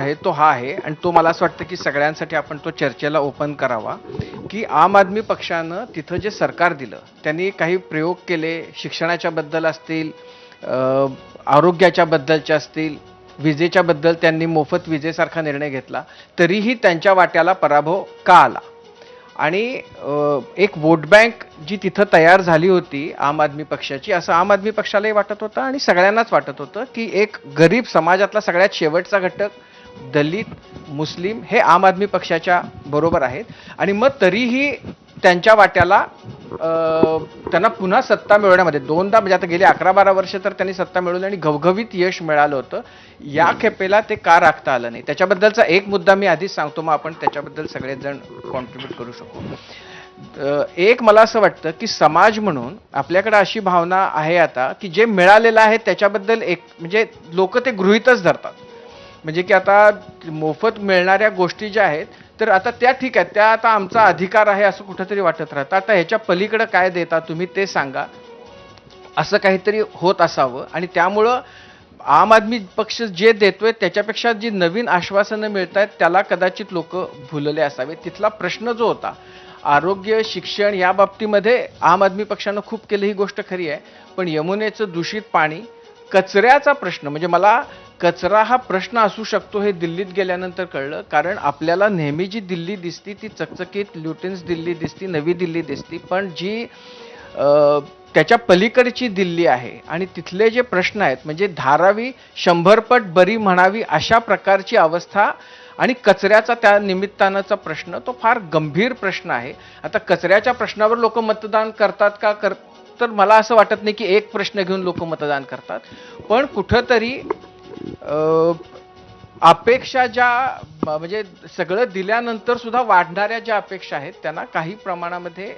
आहे तो हा आहे आणि तो मला असं वाटतं की सगळ्यांसाठी आपण तो चर्चेला ओपन करावा की आम आदमी पक्षानं तिथं जे सरकार दिलं त्यांनी काही प्रयोग केले शिक्षणाच्या बद्दल असतील आरोग्याच्या बद्दलच्या असतील विजेच्या बद्दल त्यांनी मोफत विजेसारखा निर्णय घेतला तरीही त्यांच्या वाट्याला पराभव का आला आणि एक वोट बँक जी तिथं तयार झाली होती आम आदमी पक्षाची असं आम आदमी पक्षालाही वाटत होतं आणि सगळ्यांनाच वाटत होतं की एक गरीब समाजातला सगळ्यात शेवटचा घटक दलित मुस्लिम हे आम आदमी पक्षाच्या बरोबर आहेत आणि मग तरीही त्यांच्या वाट्याला त्यांना पुन्हा सत्ता मिळवण्यामध्ये दोनदा म्हणजे आता गेली 11-12 वर्ष तर त्यांनी सत्ता मिळवली आणि घवघवीत यश मिळालं होतं या खेपेला ते का राखता आलं नाही त्याच्याबद्दलचा एक मुद्दा मी आधीच सांगतो मग आपण त्याच्याबद्दल सगळेच जण कॉन्ट्रीब्यूट करू शकतो एक मला असं वाटतं की समाज म्हणून आपल्याकडे अशी भावना आहे आता की जे मिळालेलं आहे त्याच्याबद्दल एक म्हणजे लोक ते गृहीतच धरतात म्हणजे की आता मोफत मिळणाऱ्या गोष्टी ज्या आहेत तर आता त्या ठीक आहेत त्या आता आमचा अधिकार आहे असं कुठंतरी वाटत राहतं आता ह्याच्या पलीकडे काय देता तुम्ही ते सांगा असं काहीतरी होत असावं आणि त्यामुळं आम आदमी पक्ष जे देतोय त्याच्यापेक्षा जी नवीन आश्वासनं मिळत आहेत त्याला कदाचित लोक भुलले असावे तिथला प्रश्न जो होता आरोग्य शिक्षण या बाबतीमध्ये आम आदमी पक्षानं खूप केलं ही गोष्ट खरी आहे पण यमुनेचं दूषित पाणी कचऱ्याचा प्रश्न म्हणजे मला कचरा हा प्रश्न असू शकतो हे दिल्लीत गेल्यानंतर कळलं कारण आपल्याला नेहमी जी दिल्ली दिसती ती चकचकीत ल्युटन्स दिल्ली दिसती नवी दिल्ली दिसती पण जी त्याच्या पलीकडची दिल्ली आहे आणि तिथले जे प्रश्न आहेत म्हणजे धारावी 100 पट बरी म्हणावी अशा प्रकारची अवस्था आणि कचऱ्याचा त्या निमित्तानंचा प्रश्न तो फार गंभीर प्रश्न आहे आता कचऱ्याच्या प्रश्नावर लोक मतदान करतात का तर मला असं वाटत नाही की एक प्रश्न घेऊन लोक मतदान करतात पण कुठंतरी अपेक्षा ज्या म्हणजे सगळं दिल्यानंतर सुद्धा वाढणाऱ्या ज्या अपेक्षा आहेत त्यांना काही प्रमाणामध्ये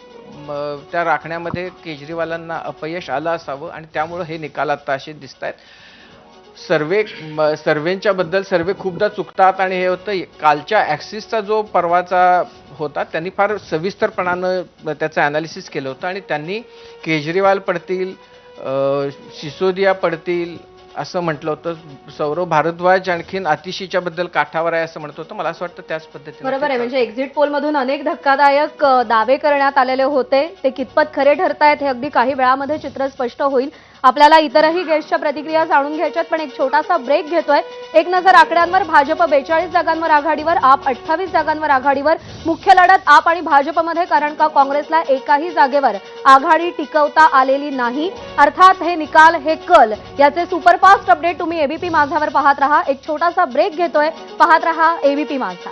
त्या राखण्यामध्ये केजरीवालांना अपयश आलं असावं आणि त्यामुळं हे निकाल आता असे दिसत आहेत सर्वेंच्या बद्दल सर्वे खूपदा चुकतात आणि हे होतं कालच्या ॲक्सिसचा जो परवाचा होता त्यांनी फार सविस्तरपणानं त्याचं ॲनालिसिस केलं होतं आणि त्यांनी केजरीवाल पडतील सिसोदिया पडतील असं म्हटलं होतं सौरव भारद्वाज आणखीन आतिशीच्या बद्दल काठावर आहे असं म्हणत होतं मला असं वाटतं त्याच पद्धतीने बरोबर आहे म्हणजे एक्झिट पोल मधून अनेक धक्कादायक दावे करण्यात आलेले होते ते कितपत खरे ठरतायत हे अगदी काही वेळामध्ये चित्र स्पष्ट होईल आपल्याला इतरही गेस्टच्या प्रतिक्रिया जाणून घ्यायच्यात पण एक छोटासा ब्रेक घेतोय एक नजर आकड्यांवर भाजप 42 जागांवर आघाडीवर आप 28 जागांवर आघाडीवर मुख्य लढत आप आणि भाजपमध्ये कारण का काँग्रेसला एकाही जागेवर आघाडी टिकवता आलेली नाही अर्थात हे निकाल हे कल याचे सुपरफास्ट अपडेट तुम्ही एबीपी माझावर पाहत रहा एक छोटासा ब्रेक घेतोय पाहत रहा एबीपी माझा